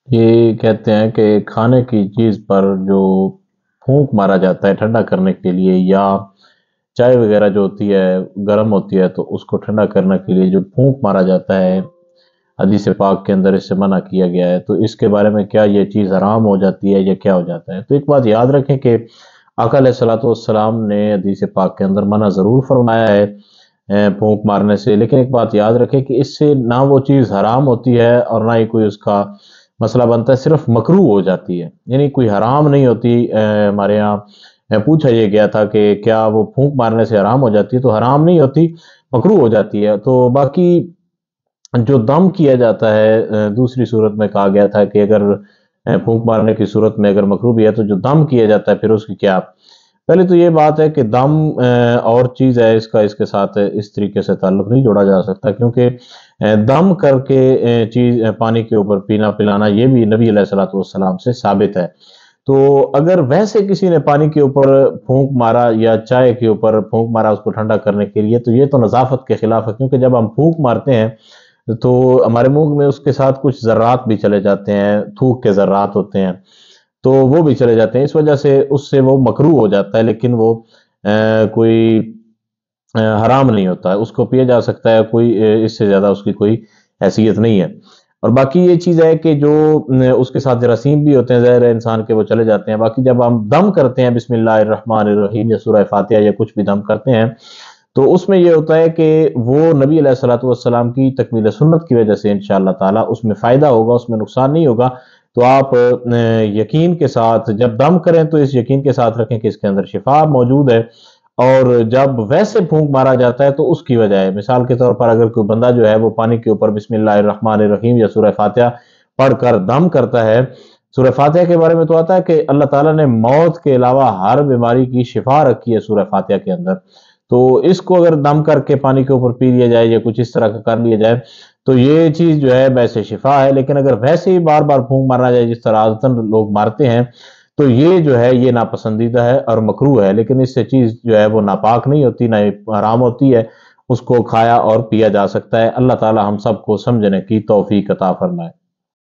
یہ کہتے ہیں کہ کھانے کی چیز پر جو پھونک مارا جاتا ہے ٹھنڈا کرنے کے لیے، یا چائے وغیرہ جو ہوتی ہے گرم ہوتی ہے تو اس کو ٹھنڈا کرنے کے لیے جو پھونک مارا جاتا ہے، حدیث پاک کے اندر اس سے منع کیا گیا ہے، تو اس کے بارے میں کیا یہ چیز حرام ہو جاتی ہے یا کیا ہو جاتا ہے؟ تو ایک بات یاد رکھیں کہ آقا علیہ الصلوۃ والسلام نے حدیث پاک کے اندر منع ضرور فرمایا ہے پھونک مارنے سے، لیکن ایک بات یاد رکھیں کہ اس سے نہ وہ چیز حرام ہوتی ہے اور نہ ہی کوئی اس کا مسئلہ بنتا ہے، صرف مکروہ ہو جاتی ہے، یعنی کوئی حرام نہیں ہوتی۔ ہمارے یہاں پوچھا یہ گیا تھا کہ کیا وہ پھونک مارنے سے حرام ہو جاتی ہے؟ تو حرام نہیں ہوتی، مکروہ ہو جاتی ہے۔ تو باقی جو دم کیا جاتا ہے دوسری صورت میں کہا گیا تھا کہ اگر پھونک مارنے کی صورت میں اگر مکروہ بھی ہے تو جو دم کیا جاتا ہے پھر اس کی کیا؟ پہلے تو یہ بات ہے کہ دم اور چیز ہے، اس کے ساتھ اس طریقے سے تعلق نہیں جوڑا جا سکتا، کیونکہ دم کر کے چیز پانی کے اوپر پینا پلانا یہ بھی نبی علیہ الصلوۃ والسلام سے ثابت ہے۔ تو اگر ویسے کسی نے پانی کے اوپر پھونک مارا یا چائے کے اوپر پھونک مارا اس کو ٹھنڈا کرنے کے لیے، تو یہ تو نظافت کے خلاف ہے، کیونکہ جب ہم پھونک مارتے ہیں تو ہمارے منہ میں اس کے ساتھ کچھ ذرات بھی چلے جاتے ہیں، تھوک کے ذرات ہوتے ہیں، تو وہ بھی چلے جاتے ہیں، اس وجہ سے اس سے وہ مکروہ ہو جاتا ہے، لیکن وہ کوئی حرام نہیں ہوتا ہے، اس کو پیا جا سکتا ہے، کوئی اس سے زیادہ اس کی کوئی حیثیت نہیں ہے۔ اور باقی یہ چیز ہے کہ جو اس کے ساتھ جراثیم بھی ہوتے ہیں ظاہر ہے انسان کے، وہ چلے جاتے ہیں۔ باقی جب ہم دم کرتے ہیں بسم اللہ الرحمن الرحیم یا سورہ فاتحہ یا کچھ بھی دم کرتے ہیں، تو اس میں یہ ہوتا ہے کہ وہ نبی علیہ الصلوۃ والسلام کی تکمیل سنت کی وجہ سے انشاءاللہ تعالی اس میں فائدہ ہوگا، اس میں نقصان نہیں ہوگا۔ تو آپ یقین کے ساتھ جب دم کریں تو اس یقین کے ساتھ رکھیں کہ اس کے اندر شفا موجود ہے، اور جب ویسے پھونک مارا جاتا ہے تو اس کی وجہ ہے، مثال کے طور پر اگر کوئی بندہ جو ہے وہ پانی کے اوپر بسم اللہ الرحمن الرحیم یا سورہ فاتحہ پڑھ کر دم کرتا ہے، سورہ فاتحہ کے بارے میں تو آتا ہے کہ اللہ تعالیٰ نے موت کے علاوہ ہر بیماری کی شفا رکھی ہے سورہ فاتحہ کے اندر، تو اس کو اگر دم کر کے پانی کے اوپر پی لیا جائے یا کچھ اس طرح کا کر لیا جائے تو یہ چیز جو ہے ویسے شفا ہے، لیکن اگر ویسے ہی بار بار پھونک مارنا جائے جس طرح عادتاً لوگ مارتے ہیں تو یہ جو ہے یہ ناپسندیدہ ہے اور مکروہ ہے، لیکن اس سے چیز جو ہے وہ ناپاک نہیں ہوتی، نہ حرام ہوتی ہے، اس کو کھایا اور پیا جا سکتا ہے۔ اللہ تعالی ہم سب کو سمجھنے کی توفیق عطا فرمائے۔